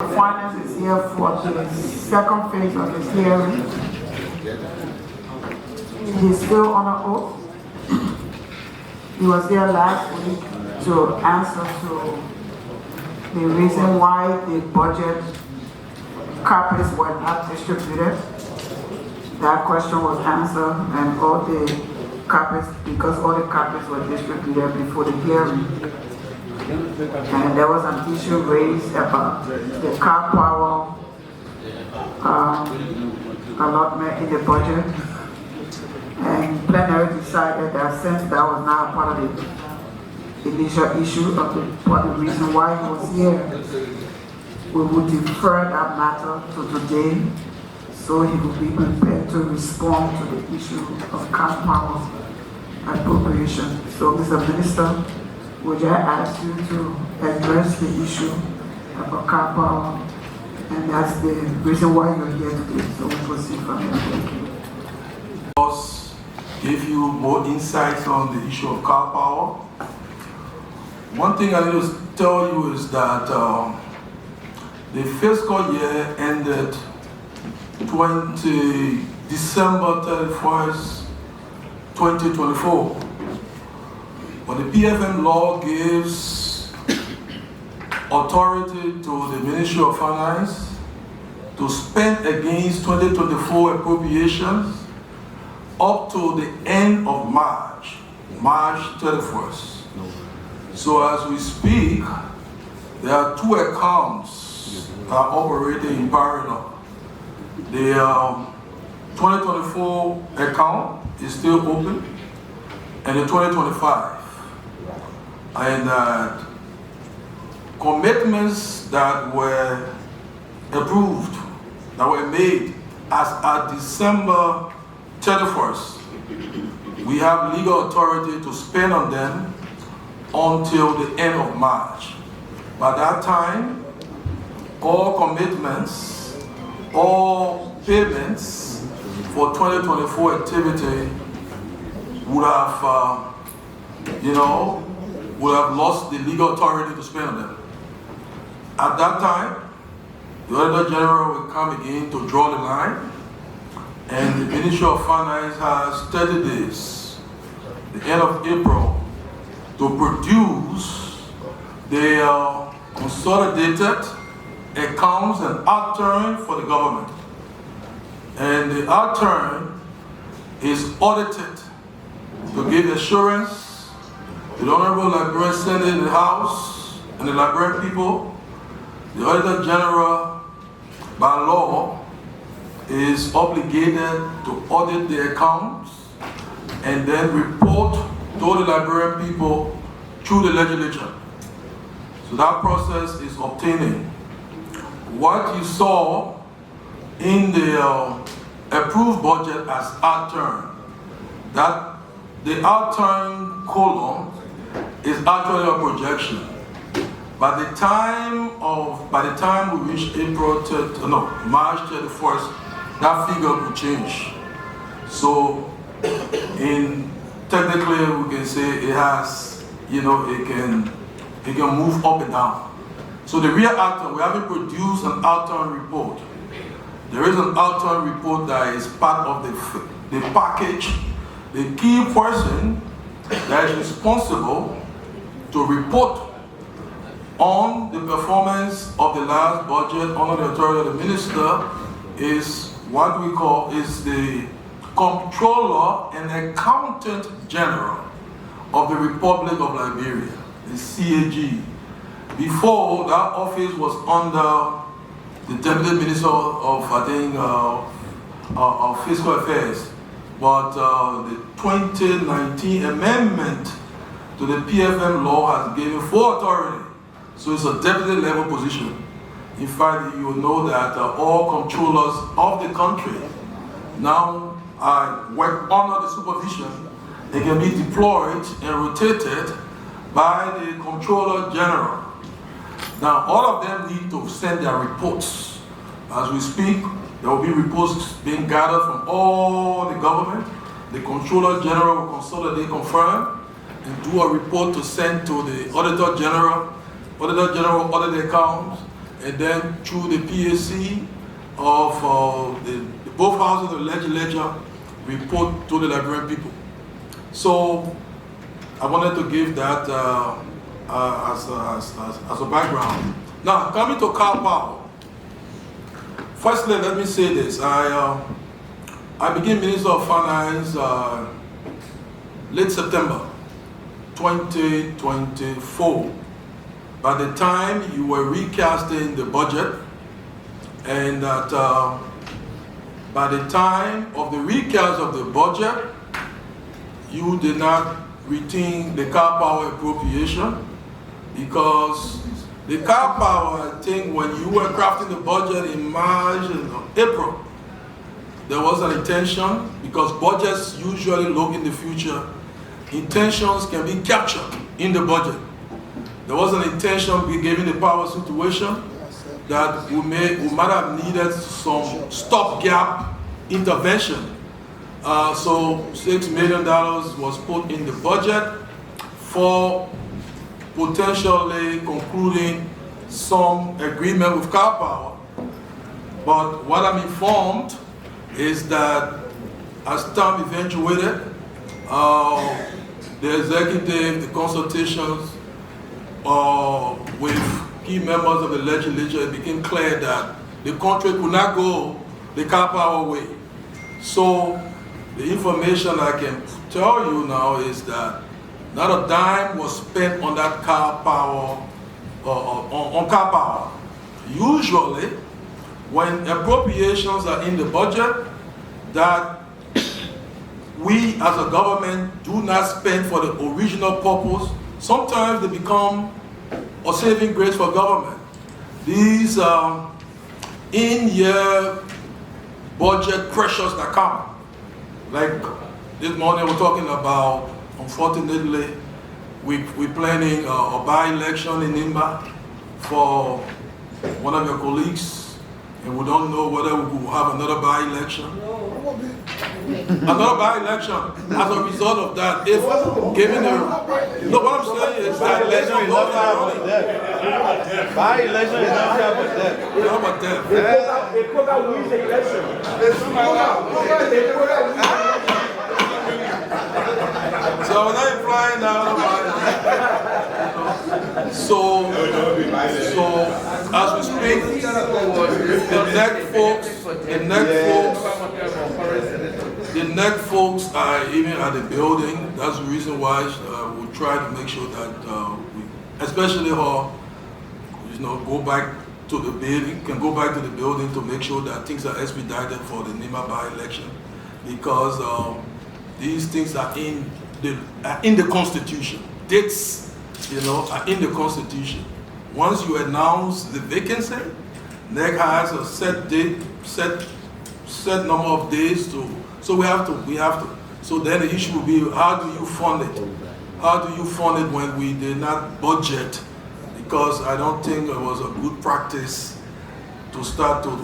Finance is here for the second phase of his hearing. He's still on an oath. He was here last week to answer to the reason why the budget copies were not distributed. That question was answered, and all the copies, because all the copies were distributed before the hearing. And there was an issue raised about the car power allotment in the budget. And plenary decided that since that was not part of the initial issue of the reason why he was here, we would defer that matter to today so he would be prepared to respond to the issue of car power appropriation. So, Mr. Minister, would I ask you to address the issue about car power, and that's the reason why you're here today. So we proceed from here. Thank you. Give you more insights on the issue of car power. One thing I need to tell you is that the fiscal year ended December 31st, 2024. But the PFM law gives authority to the Ministry of Finance to spend against 2024 appropriations up to the end of March 31st. So as we speak, there are two accounts that are operating in parallel. The 2024 account is still open, and the 2025. And commitments that were approved, that were made as at December 31st, we have legal authority to spend on them until the end of March. By that time, all commitments, all payments for 2024 activity would have, would have lost the legal authority to spend on them. At that time, the Auditor General will come again to draw the line, and the Ministry of Finance has 30 days, the end of April, to produce the consolidated accounts and outturn for the government. And the outturn is audited to give assurance to the Honorable Liberian Senate in the House and the Liberian people. The Auditor General, by law, is obligated to audit the accounts and then report to the Liberian people through the legislature. So that process is obtaining. What you saw in the approved budget as outturn, that the outturn column is actually a projection. By the time we reach March 31st, that figure will change. So, technically, we can say it has, it can move up and down. So the real outturn, we haven't produced an outturn report. There is an outturn report that is part of the package. The key person that is responsible to report on the performance of the last budget under the authority of the minister is what we call the Comptroller and Accountant General of the Republic of Liberia, the CAG. Before, that office was under the Deputy Minister of Fiscal Affairs. But the 2019 amendment to the PFM law has given full authority. So it's a deputy level position. In fact, you know that all controllers of the country now work under the supervision. They can be deployed and rotated by the Comptroller General. Now, all of them need to send their reports. As we speak, there will be reports being gathered from all the government. The Comptroller General will consolidate, confirm, and do a report to send to the Auditor General. Auditor General will audit the accounts, and then through the PAC of both houses of the legislature report to the Liberian people. So I wanted to give that as a background. Now, coming to car power. Firstly, let me say this. I became Minister of Finance late September 2024. By the time you were recasting the budget, and that by the time of the recast of the budget, you did not retain the car power appropriation, because the car power, I think when you were crafting the budget in March and April, there was an intention, because budgets usually look in the future, intentions can be captured in the budget. There was an intention, given the power situation, that we might have needed some stopgap intervention. So $6 million was put in the budget for potentially concluding some agreement with car power. But what I'm informed is that as time eventuated, the executive, the consultations with key members of the legislature, it became clear that the country could not go the car power way. So the information I can tell you now is that not a dime was spent on that car power, on car power. Usually, when appropriations are in the budget that we as a government do not spend for the original purpose, sometimes they become a saving grace for government. These in-year budget pressures that come. Like this morning we're talking about, unfortunately, we're planning a by-election in Nimba for one of your colleagues, and we don't know whether we will have another by-election. Another by-election as a result of that. If given the, no, what I'm saying is that election goes down. By-election is not about that. Not about that. They put out wins the election. So I'm not implying now. So as we speak, the NEC folks are even at the building. That's the reason why we try to make sure that we, especially her, go back to the building, can go back to the building to make sure that things are expedited for the Nima by-election, because these things are in the Constitution. Dates, are in the Constitution. Once you announce the vacancy, NEC has a set date, set number of days to. So we have to. So then the issue will be, how do you fund it? How do you fund it when we did not budget? Because I don't think it was a good practice to start to.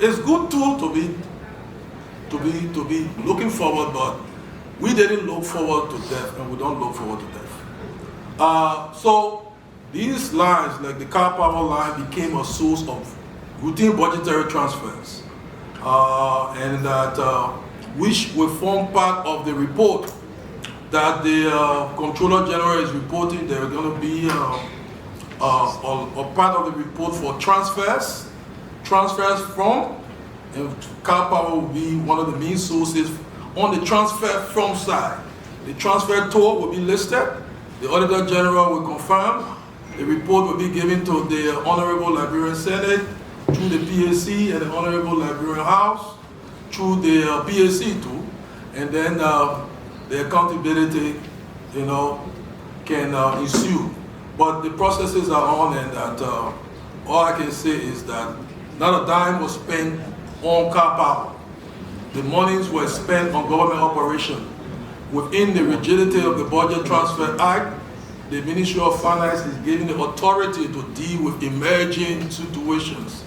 It's good to be looking forward, but we didn't look forward to death, and we don't look forward to death. So these lines, like the car power line, became a source of routine budgetary transfers, and that which will form part of the report that the Comptroller General is reporting. There are going to be a part of the report for transfers from, and car power will be one of the main sources on the transfer from side. The transfer tool will be listed. The Auditor General will confirm. The report will be given to the Honorable Liberian Senate through the PAC and the Honorable Liberian House through the PAC too. And then the accountability, can ensue. But the processes are on, and that all I can say is that not a dime was spent on car power. The monies were spent on government operation. Within the rigidity of the Budget Transfer Act, the Ministry of Finance is given the authority to deal with emerging situations.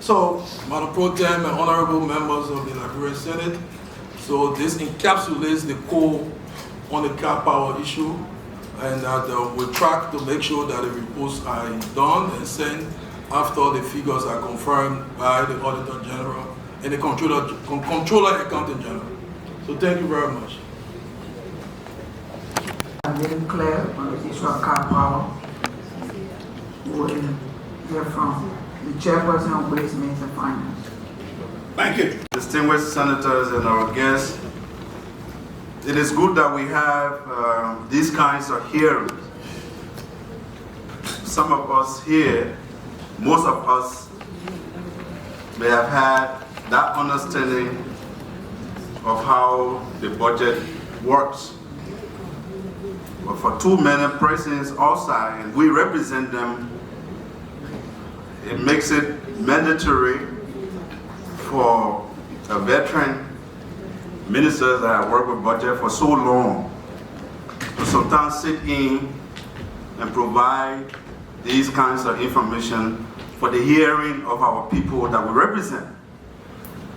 So, Madam Pro Tem and honorable members of the Liberian Senate, so this encapsulates the core on the car power issue, and that we'll track to make sure that the reports are done and sent after the figures are confirmed by the Auditor General and the Controller Accountant General. So thank you very much. I'm getting clear on the issue of car power. We'll hear from the chairperson of Ways, Means and Finance. Thank you. Distinguished senators and our guests, it is good that we have these kinds of hearings. Some of us here, most of us may have had that understanding of how the budget works. But for too many persons outside, and we represent them, it makes it mandatory for a veteran ministers that have worked with budget for so long to sometimes sit in and provide these kinds of information for the hearing of our people that we represent.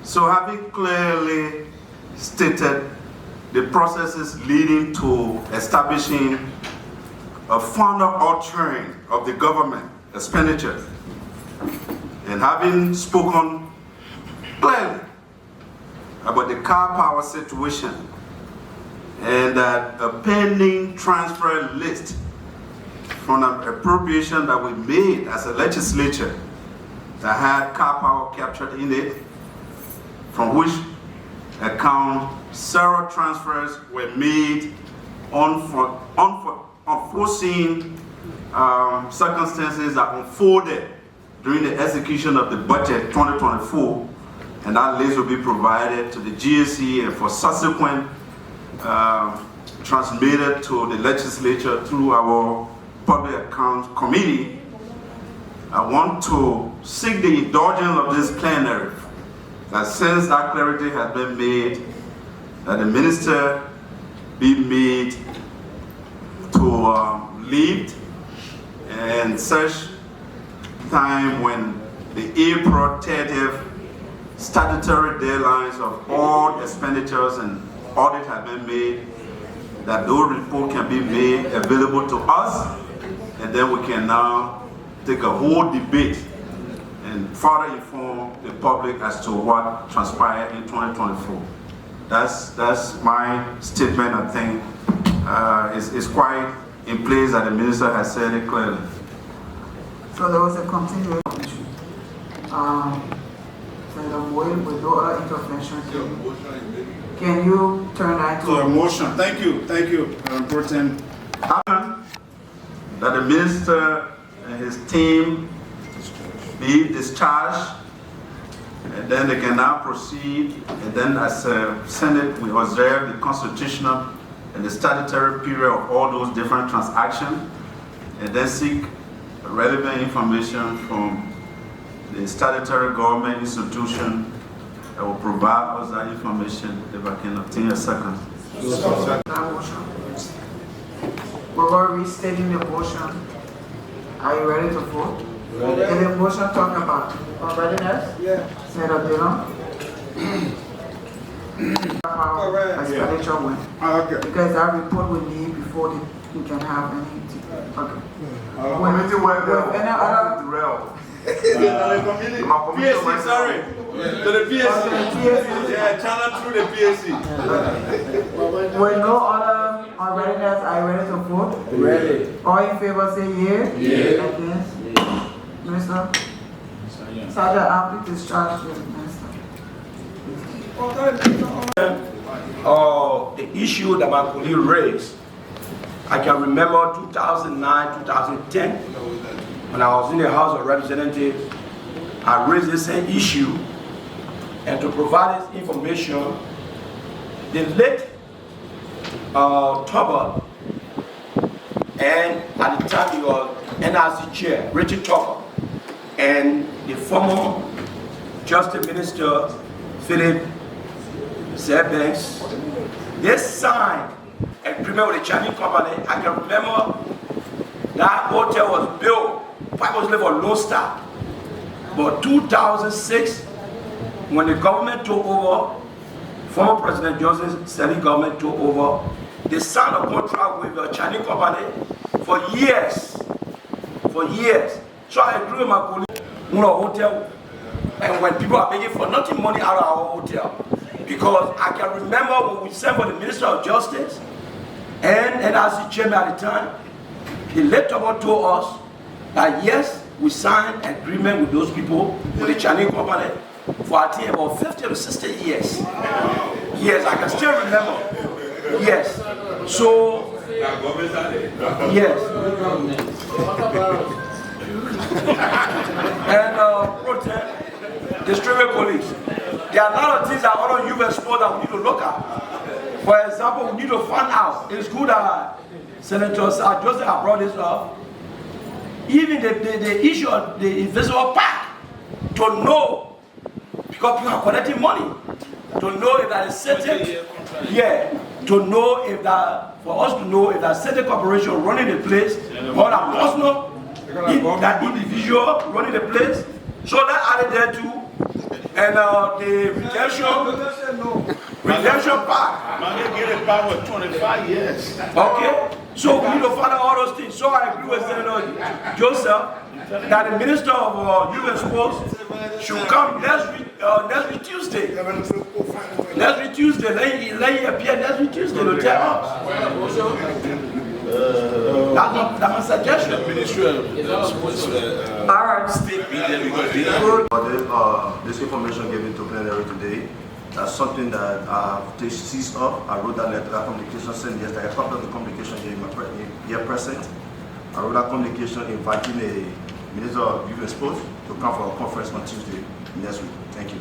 So having clearly stated the processes leading to establishing a further altering of the government expenditure, and having spoken clearly about the car power situation and that a pending transfer list from an appropriation that we made as a legislature that had car power captured in it, from which account several transfers were made unforeseen circumstances that unfolded during the execution of the budget 2024, and that list will be provided to the GSC and for subsequent transmitted to the legislature through our Public Accounts Committee. I want to seek the indulgence of this plenary that since that clarity has been made, that the minister be made to lead and such time when the April 30th statutory deadlines of all expenditures and audit have been made, that those reports can be made available to us, and then we can now take a whole debate and further inform the public as to what transpired in 2024. That's my statement. I think is quite in place that the minister has said it clearly. So there was a continuation issue. Senator Moyle, with no other intervention, can you turn that to a motion? Thank you, Madam Pro Tem. That the minister and his team be discharged, and then they can now proceed, and then as Senate we observe the constitutional and the statutory period of all those different transactions, and then seek relevant information from the statutory government institution that will provide us that information if I can obtain a second. We're going to restating the motion. Are you ready to vote? Ready. And the motion talk about readiness? Yeah. Senator Dillon? Expenditure win. Okay. Because that report we need before we can have any. Okay. With any other. PSC, sorry. To the PSC. Yeah, channel through the PSC. With no other readiness, are you ready to vote? Ready. All in favor say yea. Yeah. Against? Minister? Sergeant, I'll be discharged with the minister. The issue that my colleague raised, I can remember 2009, 2010, when I was in the House of Representatives, I raised the same issue, and to provide this information, the late Tupper, and at the time he was NRC chair, Richard Tupper, and the former Justice Minister, Philip Zerbanks, they signed an agreement with the Chinese company. I can remember that hotel was built purposely for Lone Star. But 2006, when the government took over, former President Joseph Stalin government took over, they signed a contract with a Chinese company for years. So I agree with my colleague. hotel, and when people are begging for nothing money out of our hotel, because I can remember when we sent for the Minister of Justice and NRC chairman at the time, the late Tempore told us that yes, we signed an agreement with those people, with the Chinese company, for I think about 50 to 60 years. Yes, I can still remember. Yes. So, yes. And protect, district police. There are a lot of things that other U.S. sport that we need to look at. For example, we need to find out. It's good that Senator Joseph brought this up. Even the issue of the invisible pack, to know, because people are collecting money, to know if that is certain, to know if that, for us to know if that certain corporation running the place, or that personal, that individual running the place, so that added there too, and the redemption pack. Man, they get it back with 25 years. Okay, so we need to find out all those things. So I agree with Senator Joseph that the Minister of U.S. Sports should come next week Tuesday. Next week Tuesday, let him appear next week Tuesday to tell us. That's my suggestion. All right. This information given to plenary today, that's something that I've seized up. I wrote that letter, that communication sent yesterday. I copied the communication here present. I wrote that communication inviting the Minister of Youth and Sports to come for a conference on Tuesday next week. Thank you.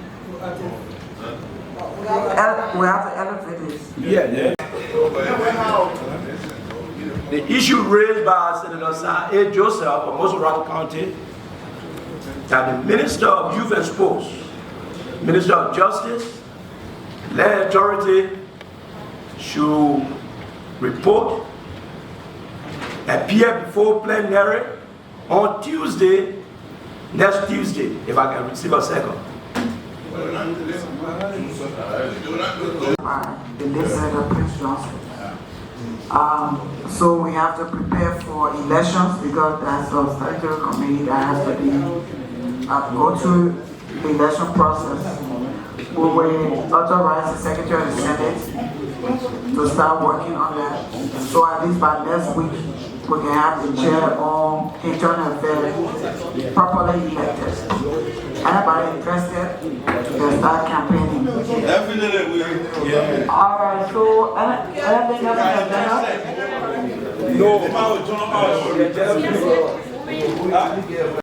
We have to elevate this. Yeah. The issue raised by Senator Sir Joseph of Mosorock County, that the Minister of Youth and Sports, Minister of Justice, land authority should report, appear before plenary on Tuesday, next Tuesday, if I can receive a second. The list Senator Prince Johnson. So we have to prepare for elections because that's a statutory committee that has to be go through the election process. We will authorize the Secretary of the Senate to start working on that. So at least by next week, we can have the chair on internal affairs properly elected. Anybody interested can start campaigning. Definitely. All right, so anything else on the agenda? No.